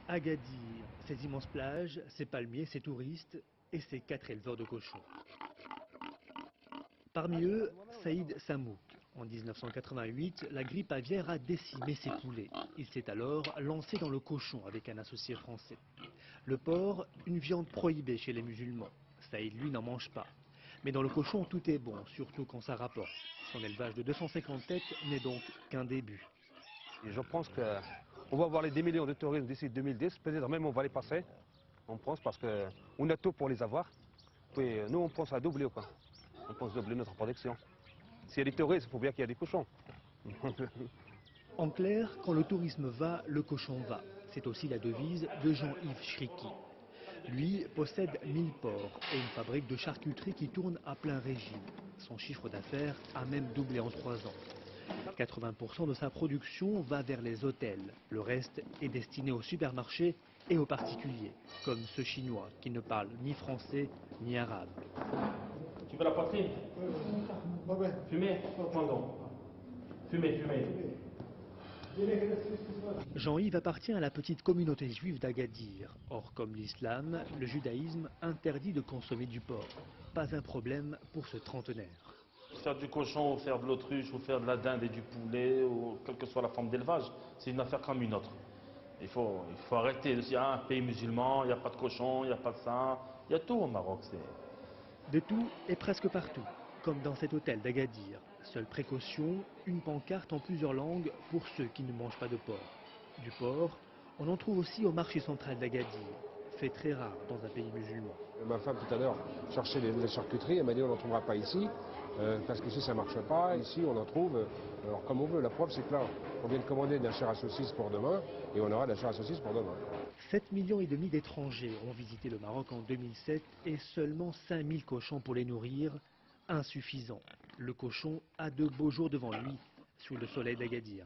Agadir, ces immenses plages, ces palmiers, ces touristes et ces 4 éleveurs de cochons. Parmi eux, Saïd Samouk. En 1988, la grippe aviaire a décimé ses poulets. Il s'est alors lancé dans le cochon avec un associé français. Le porc, une viande prohibée chez les musulmans. Saïd, lui, n'en mange pas. Mais dans le cochon, tout est bon, surtout quand ça rapporte. Son élevage de 250 têtes n'est donc qu'un début. Et je pense qu'on va avoir les 10 millions de touristes d'ici 2010, peut-être même on va les passer, on pense, parce qu'on a tout pour les avoir. Puis nous, on pense à doubler, quoi. On pense doubler notre production. S'il y a des touristes, il faut bien qu'il y ait des cochons. En clair, quand le tourisme va, le cochon va. C'est aussi la devise de Jean-Yves Chriki. Lui possède 1000 porcs et une fabrique de charcuterie qui tourne à plein régime. Son chiffre d'affaires a même doublé en 3 ans. 80% de sa production va vers les hôtels. Le reste est destiné aux supermarchés et aux particuliers, comme ce Chinois qui ne parle ni français ni arabe. Tu veux la poitrine? Fumer? Pardon. Fumer. Jean-Yves appartient à la petite communauté juive d'Agadir. Or, comme l'islam, le judaïsme interdit de consommer du porc. Pas un problème pour ce trentenaire. Faire du cochon ou faire de l'autruche ou faire de la dinde et du poulet ou quelle que soit la forme d'élevage, c'est une affaire comme une autre. Il faut arrêter de dire un pays musulman, il n'y a pas de cochon, il n'y a pas de ça. Il y a tout au Maroc. De tout et presque partout, comme dans cet hôtel d'Agadir. Seule précaution, une pancarte en plusieurs langues pour ceux qui ne mangent pas de porc. Du porc, on en trouve aussi au marché central d'Agadir, fait très rare dans un pays musulman. Ma femme tout à l'heure cherchait les charcuteries, elle m'a dit on n'en trouvera pas ici, parce qu'ici ça ne marche pas, ici on en trouve, alors comme on veut, la preuve c'est que là on vient de commander de la chair à saucisse pour demain, et on aura de la chair à saucisse pour demain. 7,5 millions d'étrangers ont visité le Maroc en 2007 et seulement 5000 cochons pour les nourrir, insuffisant. Le cochon a de beaux jours devant lui sous le soleil d'Agadir.